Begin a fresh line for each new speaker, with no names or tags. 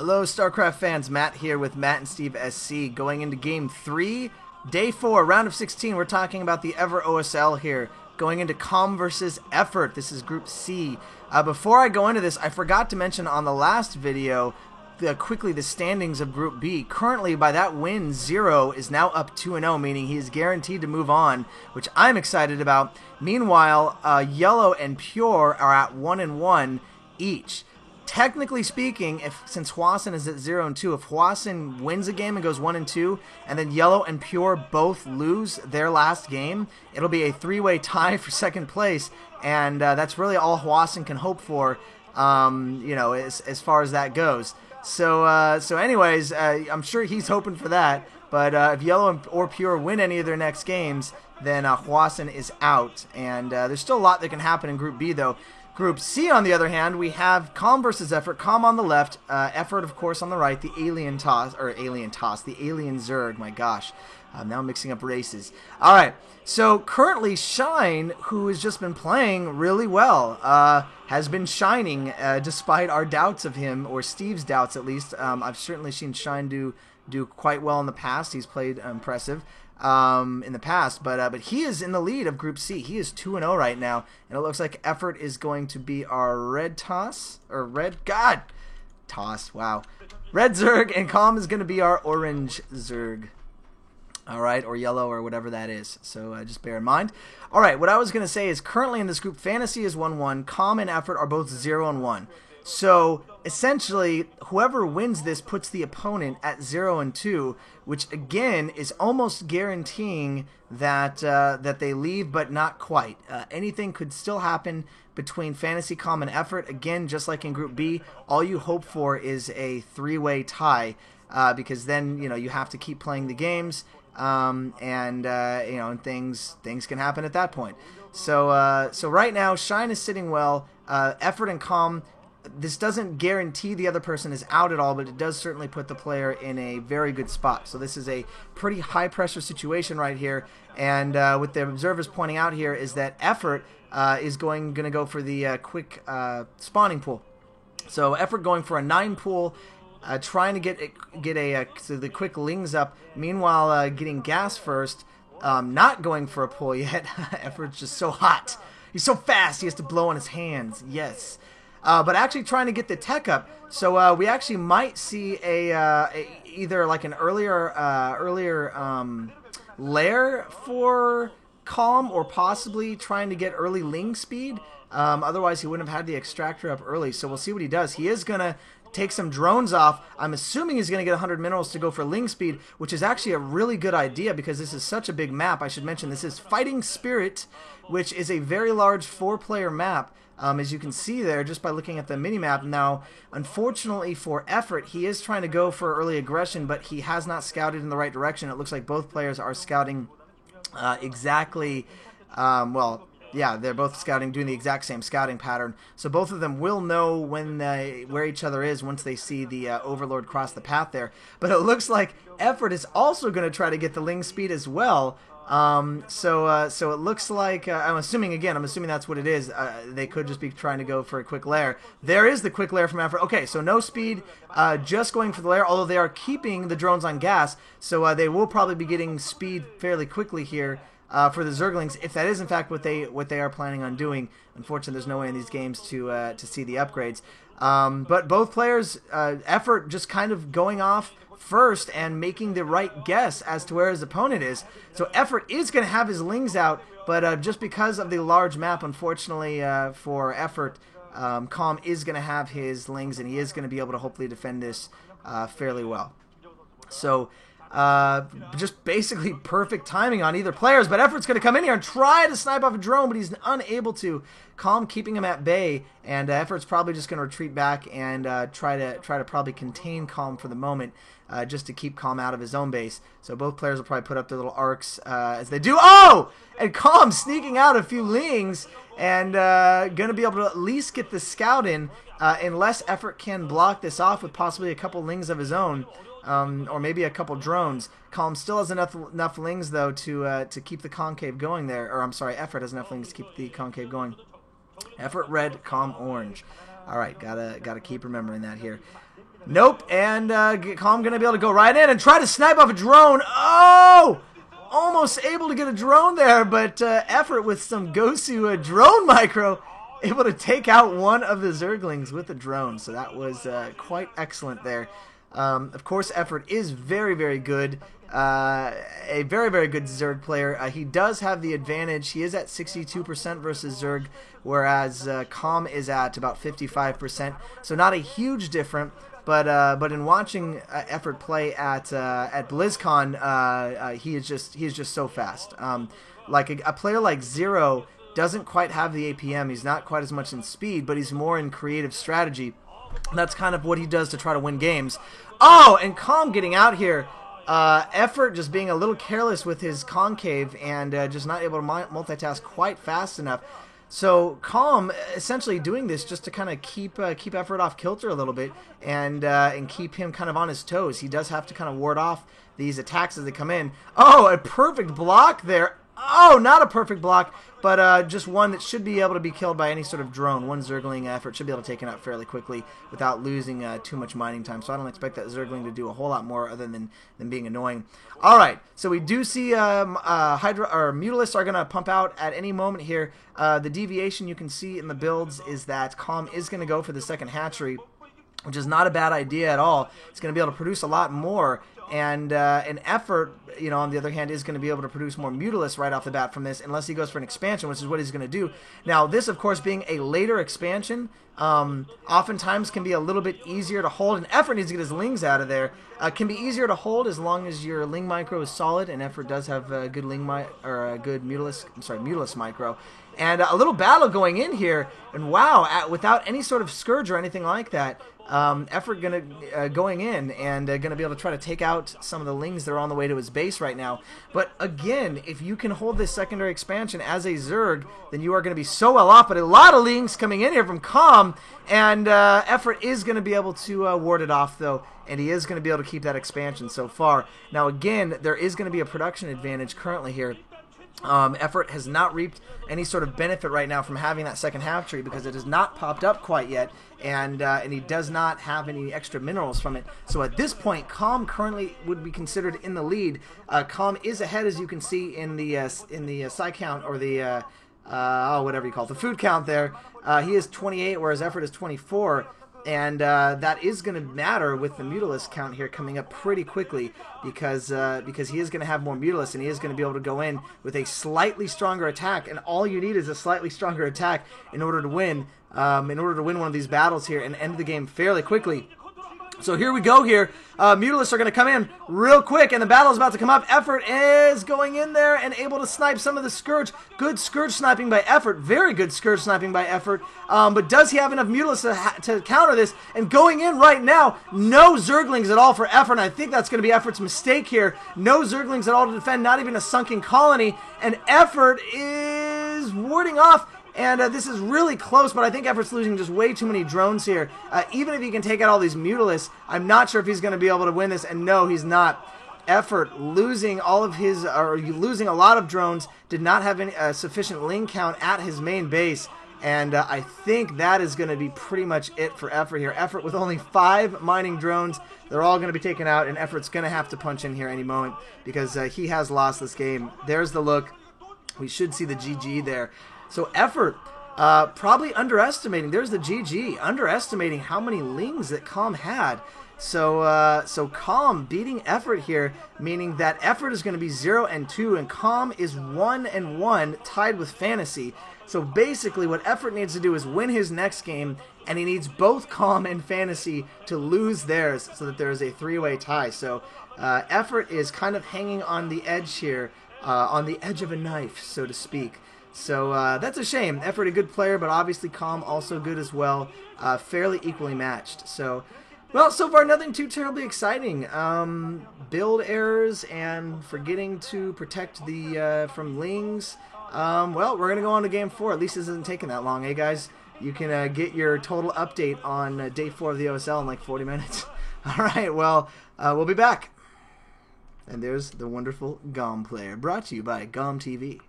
Hello, StarCraft fans. Matt here with Matt and Steve SC. Going into Game 3, Day 4, Round of 16. We're talking about the Ever OSL here. Going into Com versus Effort. This is Group C. Before I go into this, I forgot to mention on the last video quickly the standings of Group B. Currently, by that win, Zero is now up 2-0, meaning he is guaranteed to move on, which I'm excited about. Meanwhile, Yellow and Pure are at 1-1 each. Technically speaking, since Hwasun is at 0-2, if Hwasun wins a game and goes 1-2, and then Yellow and Pure both lose their last game, it'll be a three-way tie for second place, and that's really all Hwasun can hope for, as far as that goes. So anyways, I'm sure he's hoping for that. But if Yellow or Pure win any of their next games, then Hwasun is out, and there's still a lot that can happen in Group B, though. Group C, on the other hand, we have Com versus Effort. Com on the left, Effort, of course, on the right. The Alien Zerg. My gosh, I'm now mixing up races. All right, so currently Shine, who has just been playing really well, has been shining despite our doubts of him, or Steve's doubts at least. I've certainly seen Shine do quite well in the past. He's played impressive in the past, but he is in the lead of Group C. He is 2-0 right now, and it looks like Effort is going to be our red toss, or red, God, toss, wow. Red Zerg, and Com is going to be our orange Zerg. Alright, or yellow, or whatever that is, so just bear in mind. Alright, what I was going to say is currently in this group, Fantasy is 1-1, Com and Effort are both 0-1. So, essentially, whoever wins this puts the opponent at 0-2, which, again, is almost guaranteeing that that they leave, but not quite. Anything could still happen between Fantasy, Com, and Effort. Again, just like in Group B, all you hope for is a three-way tie, because then, you have to keep playing the games, and things can happen at that point. So right now, Shine is sitting well. Effort and Com, this doesn't guarantee the other person is out at all, but it does certainly put the player in a very good spot. So this is a pretty high-pressure situation right here, and what the observers pointing out here is that Effort is going to go for the quick spawning pool. So Effort going for a 9 pool, trying to get the quick lings up. Meanwhile, getting gas first, not going for a pull yet. Effort's just so hot. He's so fast. He has to blow on his hands. Yes. But actually trying to get the tech up, so we actually might see either like an earlier lair for Com, or possibly trying to get early ling speed. Otherwise, he wouldn't have had the extractor up early. So we'll see what he does. He is gonna take some drones off. I'm assuming he's going to get 100 minerals to go for ling speed, which is actually a really good idea because this is such a big map. I should mention this is Fighting Spirit, which is a very large 4-player map. As you can see there, just by looking at the mini-map. Now, unfortunately for Effort, he is trying to go for early aggression, but he has not scouted in the right direction. It looks like both players are scouting exactly, yeah, they're both scouting, doing the exact same scouting pattern. So both of them will know where each other is once they see the Overlord cross the path there. But it looks like Effort is also going to try to get the ling speed as well. So it looks like, I'm assuming that's what it is. They could just be trying to go for a quick lair. There is the quick lair from Effort. Okay, so no speed, just going for the lair, although they are keeping the drones on gas, so they will probably be getting speed fairly quickly here for the Zerglings, if that is in fact what they are planning on doing. Unfortunately, there's no way in these games to see the upgrades. But both players, Effort just kind of going off first and making the right guess as to where his opponent is. So Effort is going to have his lings out, but just because of the large map, unfortunately for Effort, Com is going to have his lings, and he is going to be able to hopefully defend this fairly well. So just basically perfect timing on either players, but Effort's going to come in here and try to snipe off a drone, but he's unable to. Com keeping him at bay, and Effort's probably just going to retreat back and try to probably contain Com for the moment, just to keep Com out of his own base. So both players will probably put up their little arcs as they do. Oh! And Com sneaking out a few lings and going to be able to at least get the scout in, unless Effort can block this off with possibly a couple lings of his own. Or maybe a couple drones. Com still has enough lings though to keep the concave going there. Or I'm sorry, Effort has enough lings to keep the concave going. Effort red, Com orange. All right, gotta keep remembering that here. Nope, and Calm going to be able to go right in and try to snipe off a drone. Oh! Almost able to get a drone there, but Effort with some Gosu drone micro, able to take out one of the Zerglings with a drone. So that was quite excellent there. Of course, Effort is very, very good. A very, very good Zerg player. He does have the advantage. He is at 62% versus Zerg, whereas Calm is at about 55%. So not a huge difference. But in watching Effort play at BlizzCon, he is just so fast. Like a player like Zero doesn't quite have the APM. He's not quite as much in speed, but he's more in creative strategy. That's kind of what he does to try to win games. Oh, and Calm getting out here. Effort just being a little careless with his concave and just not able to multitask quite fast enough. So Calm essentially doing this just to kind of keep Effort off kilter a little bit and keep him kind of on his toes. He does have to kind of ward off these attacks as they come in. Oh, a perfect block there. Oh, not a perfect block, but just one that should be able to be killed by any sort of drone. One Zergling Effort should be able to take it out fairly quickly without losing too much mining time. So I don't expect that Zergling to do a whole lot more other than being annoying. All right, so we do see Hydra or Mutalisks are going to pump out at any moment here. The deviation you can see in the builds is that Calm is going to go for the second hatchery, which is not a bad idea at all. It's going to be able to produce a lot more. And an Effort, on the other hand, is going to be able to produce more Mutalisks right off the bat from this, unless he goes for an expansion, which is what he's going to do. Now, this, of course, being a later expansion, oftentimes can be a little bit easier to hold. And Effort needs to get his Lings out of there. Can be easier to hold as long as your Ling micro is solid, and Effort does have a good good Mutalisk micro. And a little battle going in here, and wow, without any sort of Scourge or anything like that. Effort going in and gonna be able to try to take out some of the Lings that are on the way to his base right now. But again, if you can hold this secondary expansion as a Zerg, then you are going to be so well off. But a lot of Lings coming in here from Calm, and Effort is going to be able to ward it off though, and he is going to be able to keep that expansion so far. Now again, there is going to be a production advantage currently here. Effort has not reaped any sort of benefit right now from having that second half tree because it has not popped up quite yet, and he does not have any extra minerals from it. So at this point, Calm currently would be considered in the lead. Calm is ahead, as you can see in the Psi count, or the whatever you call it, the food count there. He is 28, whereas Effort is 24. And that is going to matter with the Mutalisk count here coming up pretty quickly because he is going to have more Mutalisks, and he is going to be able to go in with a slightly stronger attack. And all you need is a slightly stronger attack in order to win. In order to win one of these battles here and end the game fairly quickly. So here we go here. Mutalisks are going to come in real quick, and the battle is about to come up. Effort is going in there and able to snipe some of the Scourge. Good Scourge sniping by Effort. Very good Scourge sniping by Effort. But does he have enough Mutalisks to counter this? And going in right now, no Zerglings at all for Effort, and I think that's going to be Effort's mistake here. No Zerglings at all to defend, not even a sunken colony, and Effort is warding off. And this is really close, but I think Effort's losing just way too many drones here. Even if he can take out all these Mutalisks, I'm not sure if he's going to be able to win this, and no, he's not. Effort losing all of his, or losing a lot of drones, did not have any sufficient Ling count at his main base, and I think that is going to be pretty much it for Effort here. Effort with only 5 mining drones, they're all going to be taken out, and Effort's going to have to punch in here any moment, because he has lost this game. There's the look. We should see the GG there. So Effort, probably underestimating, there's the GG, underestimating how many Lings that Calm had. So Calm beating Effort here, meaning that Effort is going to be 0-2, and Calm is 1-1, tied with Fantasy. So basically what Effort needs to do is win his next game, and he needs both Calm and Fantasy to lose theirs so that there is a 3-way tie. So Effort is kind of hanging on the edge here, on the edge of a knife, so to speak. So that's a shame. Effort a good player, but obviously Calm also good as well. Fairly equally matched. So, well, so far nothing too terribly exciting. Build errors and forgetting to protect the from Lings. Well, we're gonna go on to game 4. At least this isn't taking that long, eh, guys? You can get your total update on day 4 of the OSL in like 40 minutes. All right. Well, we'll be back. And there's the wonderful GOM player, brought to you by GOM TV.